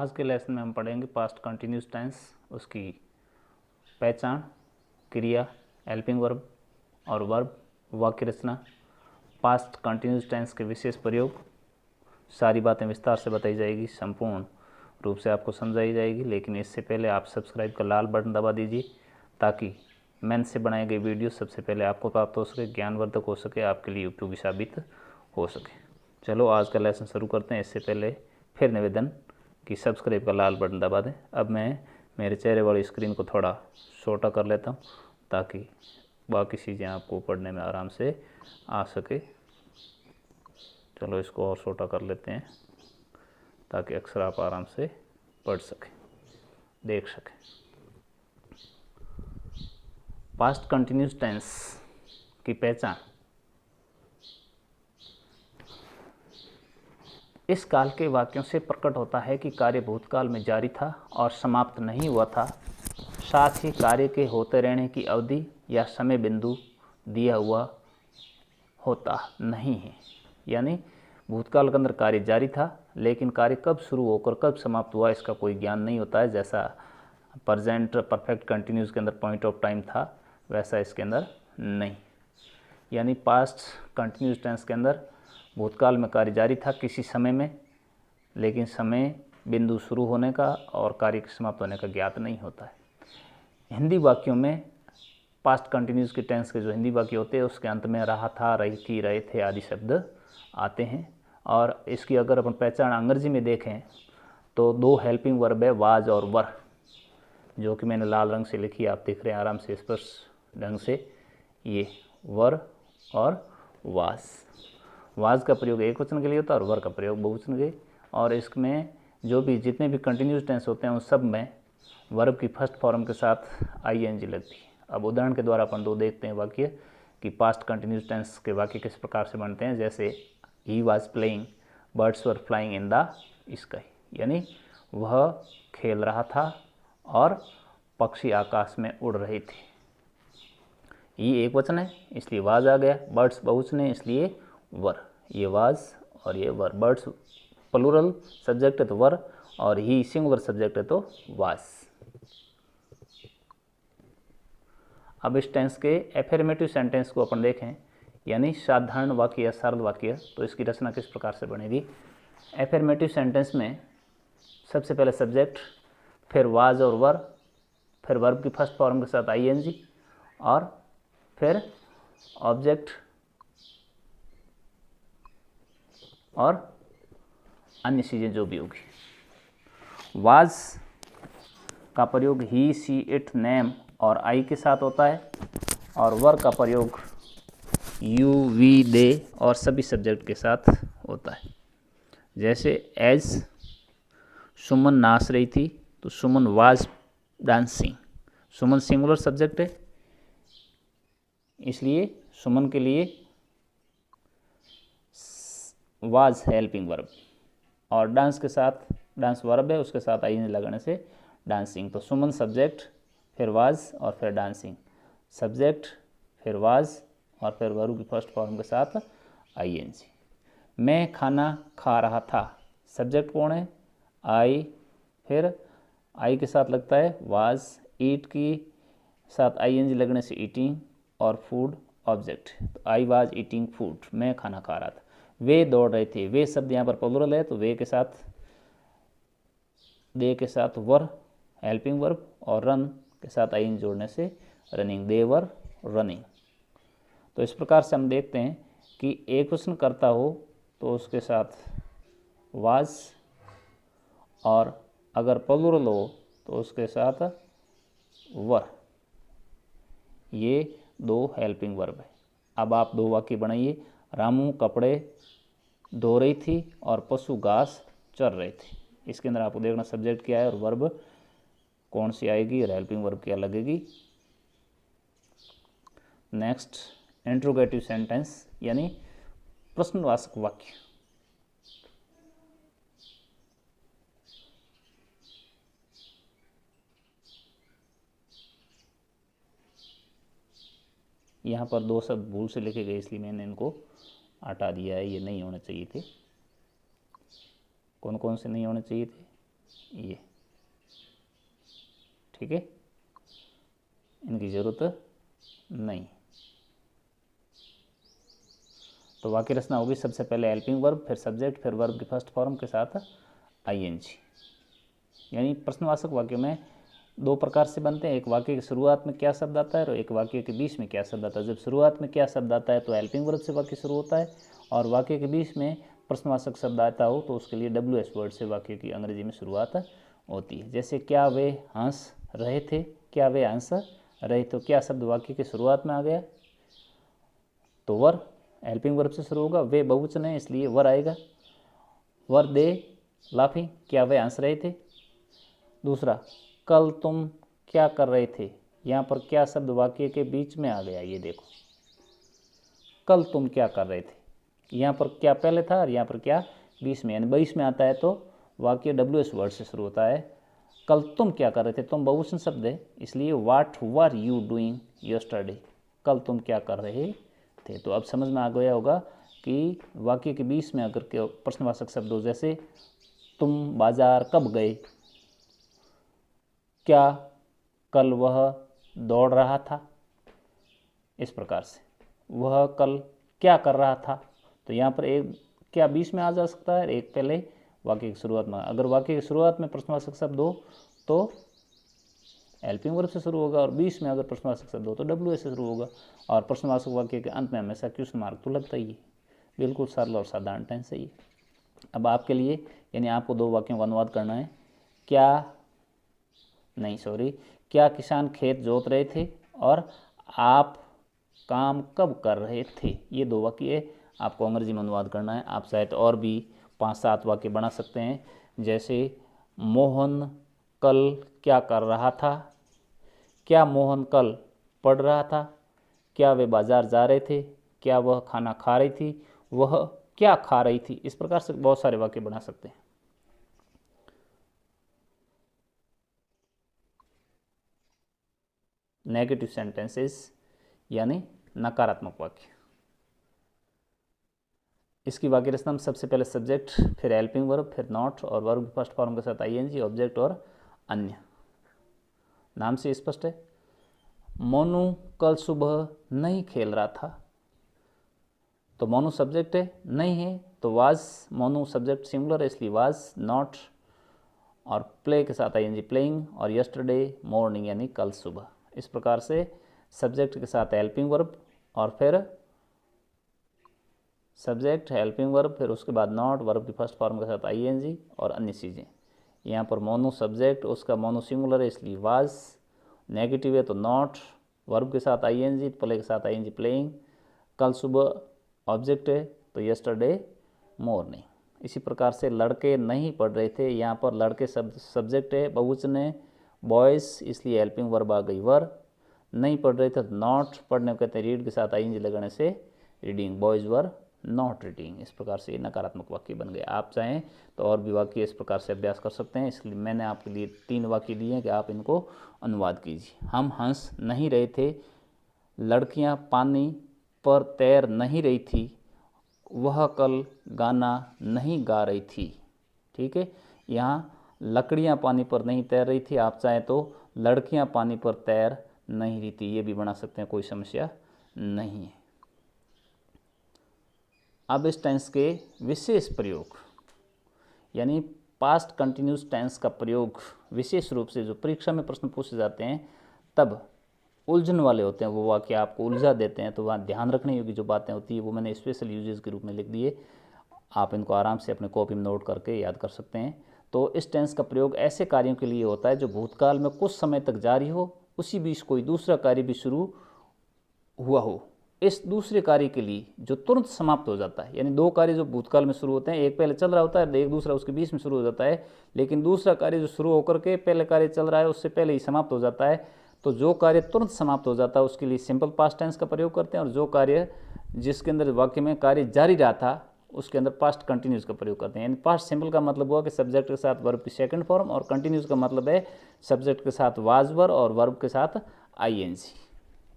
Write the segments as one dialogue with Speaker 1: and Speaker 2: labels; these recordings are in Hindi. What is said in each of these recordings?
Speaker 1: आज के लेसन में हम पढ़ेंगे पास्ट कंटिन्यूस टेंस, उसकी पहचान, क्रिया, हेल्पिंग वर्ब और वर्ब, वाक्य रचना, पास्ट कंटिन्यूस टेंस के विशेष प्रयोग, सारी बातें विस्तार से बताई जाएगी, संपूर्ण रूप से आपको समझाई जाएगी। लेकिन इससे पहले आप सब्सक्राइब का लाल बटन दबा दीजिए ताकि मैंने से बनाई गई वीडियो सबसे पहले आपको प्राप्त हो सके, ज्ञानवर्धक हो सके, आपके लिए उपयोगी साबित हो सके। चलो आज का लेसन शुरू करते हैं। इससे पहले फिर निवेदन कि सब्सक्राइब का लाल बटन दबा दें। अब मैं मेरे चेहरे वाली स्क्रीन को थोड़ा छोटा कर लेता हूँ ताकि बाकी चीज़ें आपको पढ़ने में आराम से आ सके। चलो इसको और छोटा कर लेते हैं ताकि अक्सर आप आराम से पढ़ सकें, देख सकें। पास्ट कंटिन्यूस टेंस की पहचान। इस काल के वाक्यों से प्रकट होता है कि कार्य भूतकाल में जारी था और समाप्त नहीं हुआ था। साथ ही कार्य के होते रहने की अवधि या समय बिंदु दिया हुआ होता नहीं है। यानी भूतकाल के अंदर कार्य जारी था लेकिन कार्य कब शुरू होकर कब समाप्त हुआ इसका कोई ज्ञान नहीं होता है। जैसा प्रेजेंट परफेक्ट कंटिन्यूस के अंदर पॉइंट ऑफ टाइम था वैसा इसके अंदर नहीं। यानी पास्ट कंटिन्यूस टेंस के अंदर भूतकाल में कार्य जारी था किसी समय में, लेकिन समय बिंदु शुरू होने का और कार्य के समाप्त होने का ज्ञात नहीं होता है। हिंदी वाक्यों में पास्ट कंटिन्यूस के टेंस के जो हिंदी वाक्य होते हैं उसके अंत में रहा था, रही थी, रहे थे आदि शब्द आते हैं। और इसकी अगर अपन पहचान अंग्रेजी में देखें तो दो हेल्पिंग वर्ब है, वाज और वर, जो कि मैंने लाल रंग से लिखी, आप देख रहे हैं आराम से स्पष्ट ढंग से। ये वर और वाज। वाज का प्रयोग एक वचन के लिए होता है और वर का प्रयोग बहुवचन के। और इसमें जो भी जितने भी कंटिन्यूस टेंस होते हैं उन सब में वर्ब की फर्स्ट फॉर्म के साथ आईएनजी लगती है। अब उदाहरण के द्वारा अपन दो देखते हैं वाक्य कि पास्ट कंटिन्यूस टेंस के वाक्य किस प्रकार से बनते हैं। जैसे he was playing, birds were flying in the sky, यानी वह खेल रहा था और पक्षी आकाश में उड़ रहे थे। ये एक वचन है इसलिए वाज आ गया, बर्ड्स बहुवचन है इसलिए वर। ये वाज और ये वर। बर्ड्स प्लूरल सब्जेक्ट है तो वर, और ही सिंगुलर सब्जेक्ट है तो वाज। अब इस टेंस के एफर्मेटिव सेंटेंस को अपन देखें, यानी साधारण वाक्य या सरल वाक्य, तो इसकी रचना किस प्रकार से बनेगी। एफर्मेटिव सेंटेंस में सबसे पहले सब्जेक्ट, फिर वाज और वर, फिर वर्ब की फर्स्ट फॉर्म के साथ आईएनजी, और फिर ऑब्जेक्ट और अन्य चीज़ें जो भी होगी। वाज का प्रयोग ही, सी, इट, नेम और आई के साथ होता है, और वर का प्रयोग यू, वी, दे और सभी सब्जेक्ट के साथ होता है। जैसे एज सुमन नाच रही थी तो Suman was dancing. Suman singular subject है इसलिए सुमन के लिए वाज हेल्पिंग वर्ब, और डांस के साथ डांस वर्ब है उसके साथ आई लगाने से डांसिंग। तो सुमन सब्जेक्ट, फिर वाज और फिर डांसिंग। सब्जेक्ट, फिर वाज और फिर वर्ब की फर्स्ट फॉर्म के साथ आईएनजी। मैं खाना खा रहा था, सब्जेक्ट कौन है, आई, फिर आई के साथ लगता है वाज, ईट की साथ आईएनजी लगने से ईटिंग, और फूड ऑब्जेक्ट। तो आई वाज ईटिंग फूड, मैं खाना खा रहा था। वे दौड़ रहे थे, वे शब्द यहाँ पर प्लूरल है तो वे के साथ, दे के साथ वर हेल्पिंग वर्ब, और रन के साथ आई जोड़ने से रनिंग, दे वर रनिंग। तो इस प्रकार से हम देखते हैं कि एक वचन करता हो तो उसके साथ वाज, और अगर प्लूरल हो तो उसके साथ वर। ये दो हेल्पिंग वर्ब है। अब आप दो वाक्य बनाइए। रामू कपड़े धो रही थी और पशु घास चर रहे थे। इसके अंदर आपको देखना सब्जेक्ट क्या है और वर्ब कौन सी आएगी और हेल्पिंग वर्ब क्या लगेगी। नेक्स्ट, इंट्रोगेटिव सेंटेंस यानी प्रश्नवाचक वाक्य। यहाँ पर दो शब्द भूल से लिखे गए इसलिए मैंने इनको हटा दिया है, ये नहीं होने चाहिए थे। कौन कौन से नहीं होने चाहिए थे। ये, ठीक है, इनकी ज़रूरत नहीं। तो वाक्य रचना होगी सबसे पहले हेल्पिंग वर्ब, फिर सब्जेक्ट, फिर वर्ब की फर्स्ट फॉर्म के साथ आईएनजी। यानी प्रश्नवाचक वाक्य में दो प्रकार से बनते हैं, एक वाक्य की शुरुआत में क्या शब्द आता है और एक वाक्य के बीच में क्या शब्द आता है। जब शुरुआत में क्या शब्द आता है तो हेल्पिंग वर्ब से वाक्य शुरू होता है, और वाक्य के बीच में प्रश्नवाचक शब्द आता हो तो उसके लिए WH वर्ड से वाक्य की अंग्रेजी में शुरुआत होती है। जैसे क्या वे हंस रहे थे, क्या वे हंस रहे, तो क्या शब्द वाक्य की शुरुआत में आ गया तो वर हेल्पिंग वर्ब से शुरू होगा। वे बहुवचन है इसलिए वर आएगा। वर दे लाफिंग, क्या वे हंस रहे थे। दूसरा, कल तुम क्या कर रहे थे, यहाँ पर क्या शब्द वाक्य के बीच में आ गया, ये देखो, कल तुम क्या कर रहे थे, यहाँ पर क्या पहले था और यहाँ पर क्या बीच में, यानी बीच में आता है तो वाक्य WH वर्ड से शुरू होता है। कल तुम क्या कर रहे थे, तुम बहुवचन शब्द है इसलिए what were you doing yesterday, कल तुम क्या कर रहे थे। तो अब समझ में आ गया होगा कि वाक्य के बीच में अगर के प्रश्नवाचक शब्द हो, जैसे तुम बाजार कब गए, क्या कल वह दौड़ रहा था, इस प्रकार से वह कल क्या कर रहा था, तो यहाँ पर एक क्या बीच में आ जा सकता है, एक पहले वाक्य की शुरुआत में। अगर वाक्य की शुरुआत में प्रश्नवाचक शब्द हो तो हेल्पिंग वर्ब से शुरू होगा, और बीच में अगर प्रश्नवाचक शब्द हो तो WH से शुरू होगा, और प्रश्नवाचक वाक्य के अंत में हमेशा क्वेश्चन मार्क तो लगता ही है। बिल्कुल सरल और साधारण टेंस है ये। अब आपके लिए यानी आपको दो वाक्यों का अनुवाद करना है। क्या किसान खेत जोत रहे थे और आप काम कब कर रहे थे, ये दो वाक्य आपको अंग्रेजी में अनुवाद करना है। आप चाहे तो और भी 5-7 वाक्य बना सकते हैं, जैसे मोहन कल क्या कर रहा था, क्या मोहन कल पढ़ रहा था, क्या वे बाजार जा रहे थे, क्या वह खाना खा रही थी, वह क्या खा रही थी। इस प्रकार से बहुत सारे वाक्य बना सकते हैं। नेगेटिव सेंटेंसेस यानी नकारात्मक वाक्य, इसकी वाक्य रचना में सबसे पहले सब्जेक्ट, फिर हेल्पिंग वर्ब, फिर नॉट और वर्ब फर्स्ट फॉर्म के साथ आईएनजी, ऑब्जेक्ट और अन्य। नाम से स्पष्ट है। मोनू कल सुबह नहीं खेल रहा था, तो मोनू सब्जेक्ट है, नहीं है तो वाज, मोनू सब्जेक्ट सिंगुलर है इसलिए वाज नॉट, और प्ले के साथ आईएनजी प्लेइंग, और यस्टरडे मॉर्निंग यानी कल सुबह। इस प्रकार से सब्जेक्ट के साथ हेल्पिंग वर्ब और फिर सब्जेक्ट हेल्पिंग वर्ब, फिर उसके बाद नॉट, वर्ब की फर्स्ट फॉर्म के साथ आईएनजी और अन्य चीज़ें। यहाँ पर मोनो सब्जेक्ट, उसका मोनो सिंगुलर है इसलिए वाज, नेगेटिव है तो नॉट, वर्ब के साथ आईएनजी, प्ले के साथ आईएनजी प्लेइंग, कल सुबह ऑब्जेक्ट है तो यस्टरडे मॉर्निंग। इसी प्रकार से लड़के नहीं पढ़ रहे थे, यहाँ पर लड़के शब्द सब्जेक्ट है, बहुवचन है, बॉयज़ इसलिए हेल्पिंग वर्ब आ गई वर। नहीं पढ़ रहे थे तो नॉट, पढ़ने को कहते हैं रीड के साथ आईएनजी लगाने से reading, boys were not reading. इस प्रकार से नकारात्मक वाक्य बन गए। आप चाहें तो और भी वाक्य इस प्रकार से अभ्यास कर सकते हैं, इसलिए मैंने आपके लिए 3 वाक्य दिए हैं कि आप इनको अनुवाद कीजिए। हम हंस नहीं रहे थे, लड़कियां पानी पर तैर नहीं रही थी, वह कल गाना नहीं गा रही थी। ठीक है, यहाँ लकड़ियाँ पानी पर नहीं तैर रही थी, आप चाहें तो लड़कियाँ पानी पर तैर नहीं रही थी, ये भी बना सकते हैं, कोई समस्या नहीं है। अब इस टेंस के विशेष प्रयोग यानी पास्ट कंटिन्यूस टेंस का प्रयोग विशेष रूप से जो परीक्षा में प्रश्न पूछे जाते हैं तब उलझन वाले होते हैं, वो वाक्य आपको उलझा देते हैं, तो वहाँ ध्यान रखने योग्य जो बातें होती है वो मैंने स्पेशल यूजेस के रूप में लिख दिए। आप इनको आराम से अपने कॉपी में नोट करके याद कर सकते हैं। तो इस टेंस का प्रयोग ऐसे कार्यों के लिए होता है जो भूतकाल में कुछ समय तक जारी हो, उसी बीच कोई दूसरा कार्य भी शुरू हुआ हो। इस दूसरे कार्य के लिए जो तुरंत समाप्त हो जाता है, यानी 2 कार्य जो भूतकाल में शुरू होते हैं, एक पहले चल रहा होता है, एक दूसरा उसके बीच में शुरू हो जाता है, लेकिन दूसरा कार्य जो शुरू होकर के पहले कार्य चल रहा है उससे पहले ही समाप्त हो जाता है। तो जो कार्य तुरंत समाप्त हो जाता है उसके लिए सिंपल पास्ट टेंस का प्रयोग करते हैं, और जो कार्य जिसके अंदर वाक्य में कार्य जारी रहा था उसके अंदर पास्ट कंटिन्यूस का प्रयोग करते हैं। यानी पास्ट सिंपल का मतलब हुआ कि सब्जेक्ट के साथ वर्ब की सेकंड फॉर्म, और कंटिन्यूस का मतलब है सब्जेक्ट के साथ वाज वर और वर्ब के साथ आईएनजी।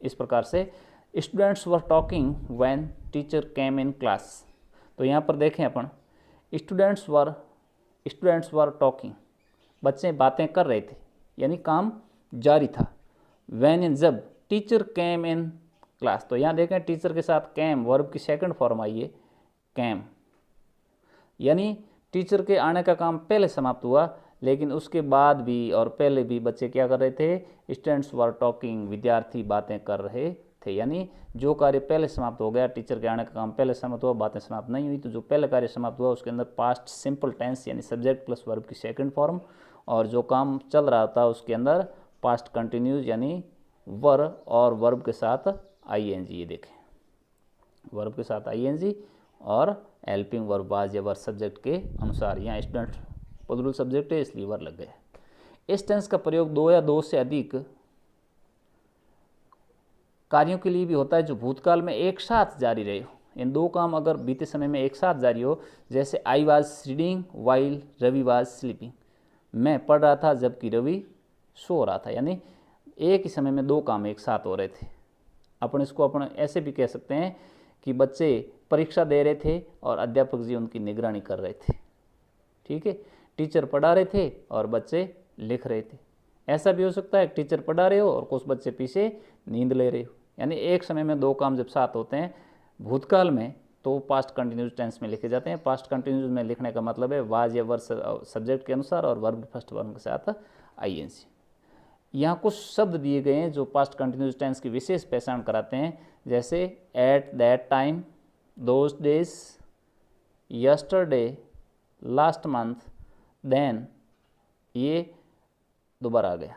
Speaker 1: इस प्रकार से students were talking when teacher came in class. तो यहाँ पर देखें अपन, स्टूडेंट्स वर टॉकिंग, बच्चे बातें कर रहे थे, यानी काम जारी था। व्हेन जब टीचर केम इन क्लास, तो यहाँ देखें टीचर के साथ कैम वर्ब की सेकंड फॉर्म आई है, कैम, यानी टीचर के आने का काम पहले समाप्त हुआ, लेकिन उसके बाद भी और पहले भी बच्चे क्या कर रहे थे, स्टूडेंट्स वर टॉकिंग, विद्यार्थी बातें कर रहे थे। यानी जो कार्य पहले समाप्त हो गया, टीचर के आने का काम पहले समाप्त हुआ, बातें समाप्त नहीं हुई, तो जो पहले कार्य समाप्त हुआ उसके अंदर पास्ट सिंपल टेंस यानी सब्जेक्ट प्लस वर्ब की सेकंड फॉर्म, और जो काम चल रहा था उसके अंदर पास्ट कंटिन्यूज यानी वर और वर्ब के साथ आईएनजी। ये देखें वर्ब के साथ आईएनजी और हेल्पिंग वर्ब वाज या वर्ब सब्जेक्ट के अनुसार। यहाँ स्टूडेंट प्लूरल सब्जेक्ट है इसलिए वर लग गया। इस टेंस का प्रयोग दो या दो से अधिक कार्यों के लिए भी होता है जो भूतकाल में एक साथ जारी रहे हो। इन दो काम अगर बीते समय में एक साथ जारी हो, जैसे I was reading while Ravi was sleeping, मैं पढ़ रहा था जबकि रवि सो रहा था, यानी एक ही समय में दो काम एक साथ हो रहे थे। अपन इसको अपन ऐसे भी कह सकते हैं कि बच्चे परीक्षा दे रहे थे और अध्यापक जी उनकी निगरानी कर रहे थे। ठीक है, टीचर पढ़ा रहे थे और बच्चे लिख रहे थे। ऐसा भी हो सकता है टीचर पढ़ा रहे हो और कुछ बच्चे पीछे नींद ले रहे हो, यानी एक समय में दो काम जब साथ होते हैं भूतकाल में तो पास्ट कंटिन्यूस टेंस में लिखे जाते हैं। पास्ट कंटिन्यूस में लिखने का मतलब है वाज या वर्ब सब्जेक्ट के अनुसार और वर्ब फर्स्ट वर्ब के साथ आईएनसी। यहाँ कुछ शब्द दिए गए हैं जो पास्ट कंटिन्यूस टेंस की विशेष पहचान कराते हैं, जैसे at that time, those days, yesterday, last month, then, ये दोबारा आ गया।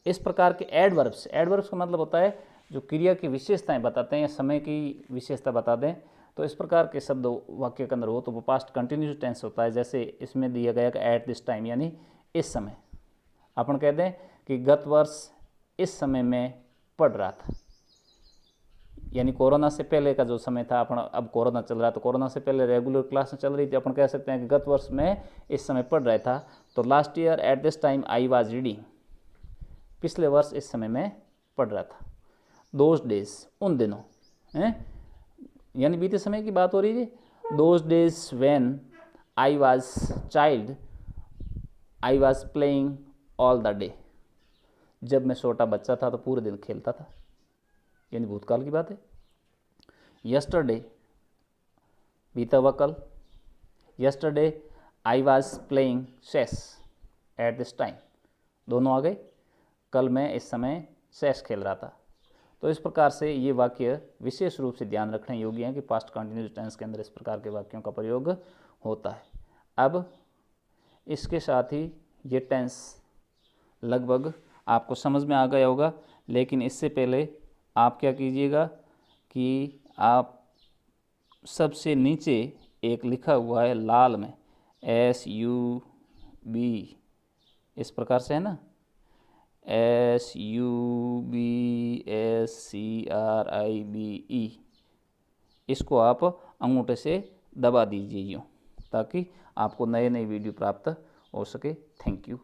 Speaker 1: इस प्रकार के एडवर्ब्स, एडवर्ब्स का मतलब होता है जो क्रिया की विशेषताएं बताते हैं या समय की विशेषता बता दें, तो इस प्रकार के शब्द वाक्य के अंदर हो तो वो पास्ट कंटिन्यूस टेंस होता है। जैसे इसमें दिया गया कि एट दिस टाइम यानी इस समय। अपन कह दें कि गत वर्ष इस समय में पढ़ रहा था, यानी कोरोना से पहले का जो समय था, अपन अब कोरोना चल रहा है तो कोरोना से पहले रेगुलर क्लास चल रही थी, अपन कह सकते हैं कि गत वर्ष में इस समय पढ़ रहा था। तो last year eight this time I was reading, पिछले वर्ष इस समय में पढ़ रहा था। दोज डेज, उन दिनों हैं, यानी बीते समय की बात हो रही है। Those days when I was child I was playing all the day, जब मैं छोटा बच्चा था तो पूरे दिन खेलता था, यानी भूतकाल की बात है। यस्टरडे, बीता हुआ कल, yesterday I was playing chess at this time, दोनों आ गए। कल मैं इस समय चेस खेल रहा था। तो इस प्रकार से ये वाक्य विशेष रूप से ध्यान रखने योग्य हैं कि पास्ट कंटिन्यूस टेंस के अंदर इस प्रकार के वाक्यों का प्रयोग होता है। अब इसके साथ ही ये टेंस लगभग आपको समझ में आ गया होगा, लेकिन इससे पहले आप क्या कीजिएगा कि आप सबसे नीचे एक लिखा हुआ है लाल में SUB, इस प्रकार से है ना, SUBSCRIBE, इसको आप अंगूठे से दबा दीजिए यूँ, ताकि आपको नए नए वीडियो प्राप्त हो सके। Thank you.